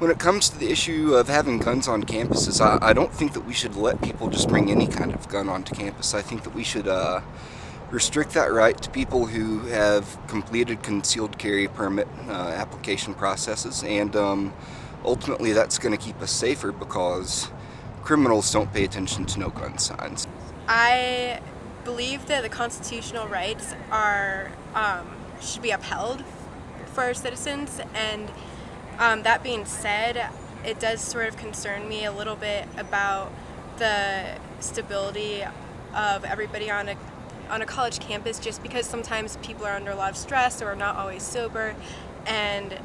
When it comes to the issue of having guns on campuses, I don't think that we should let people just bring any kind of gun onto campus. I think that we should restrict that right to people who have completed concealed carry permit application processes, and ultimately that's going to keep us safer because criminals don't pay attention to no gun signs. I believe that the constitutional rights are should be upheld for our citizens, and that being said, it does sort of concern me a little bit about the stability of everybody on a college campus, just because sometimes people are under a lot of stress or not always sober, and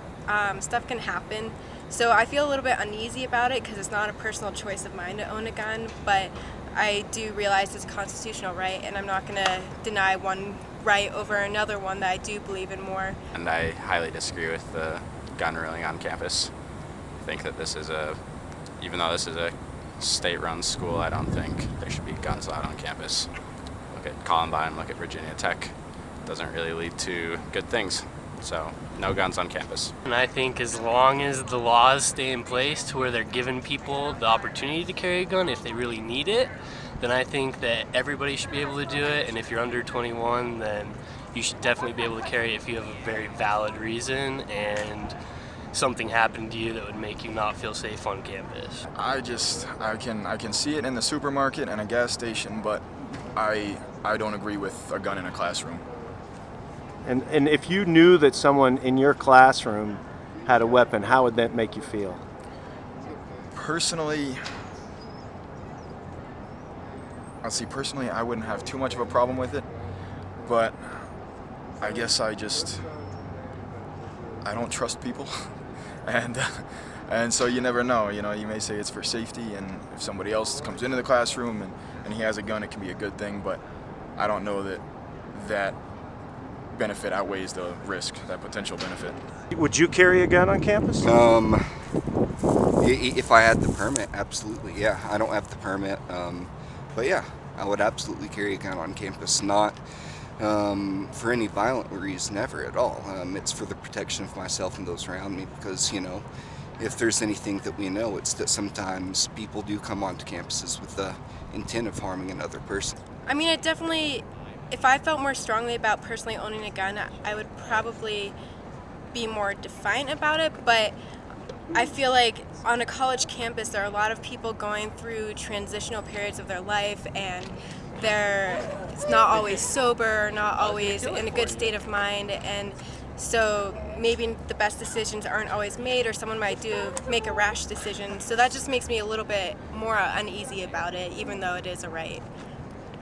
stuff can happen. So I feel a little bit uneasy about it because it's not a personal choice of mine to own a gun, but I do realize it's a constitutional right, and I'm not going to deny one right over another one that I do believe in more. And I highly disagree with the gun ruling on campus. I think that even though this is a state-run school, I don't think there should be guns allowed on campus. Look at Columbine, look at Virginia Tech. It doesn't really lead to good things. So, no guns on campus. And I think as long as the laws stay in place to where they're giving people the opportunity to carry a gun if they really need it, then I think that everybody should be able to do it. And if you're under 21, then you should definitely be able to carry it if you have a very valid reason and something happened to you that would make you not feel safe on campus. I can see it in the supermarket and a gas station, but I don't agree with a gun in a classroom. And if you knew that someone in your classroom had a weapon, how would that make you feel? Personally, I wouldn't have too much of a problem with it, but I guess I don't trust people, and so you never know. You may say it's for safety, and if somebody else comes into the classroom and he has a gun, it can be a good thing, but I don't know that benefit outweighs the risk, that potential benefit. Would you carry a gun on campus? If I had the permit, absolutely, yeah. I don't have the permit, but yeah, I would absolutely carry a gun on campus, not for any violent reason ever at all. It's for the protection of myself and those around me, because, if there's anything that we know, it's that sometimes people do come onto campuses with the intent of harming another person. I mean, it definitely, if I felt more strongly about personally owning a gun, I would probably be more defiant about it, but I feel like on a college campus there are a lot of people going through transitional periods of their life, and they're not always sober, not always in a good state of mind, and so maybe the best decisions aren't always made, or someone might make a rash decision. So that just makes me a little bit more uneasy about it, even though it is a right.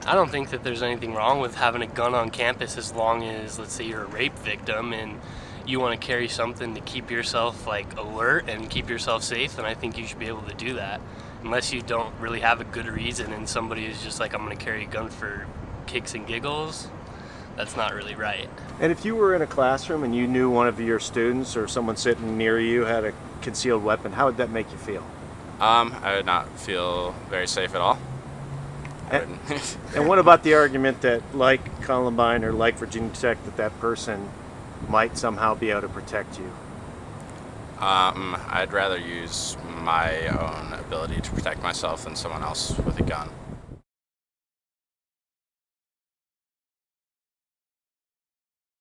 I don't think that there's anything wrong with having a gun on campus as long as, let's say, you're a rape victim and you want to carry something to keep yourself alert and keep yourself safe, then I think you should be able to do that. Unless you don't really have a good reason and somebody is just like, I'm going to carry a gun for kicks and giggles, that's not really right. And if you were in a classroom and you knew one of your students or someone sitting near you had a concealed weapon, how would that make you feel? I would not feel very safe at all. And what about the argument that, like Columbine or like Virginia Tech, that person might somehow be able to protect you? I'd rather use my own ability to protect myself than someone else with a gun.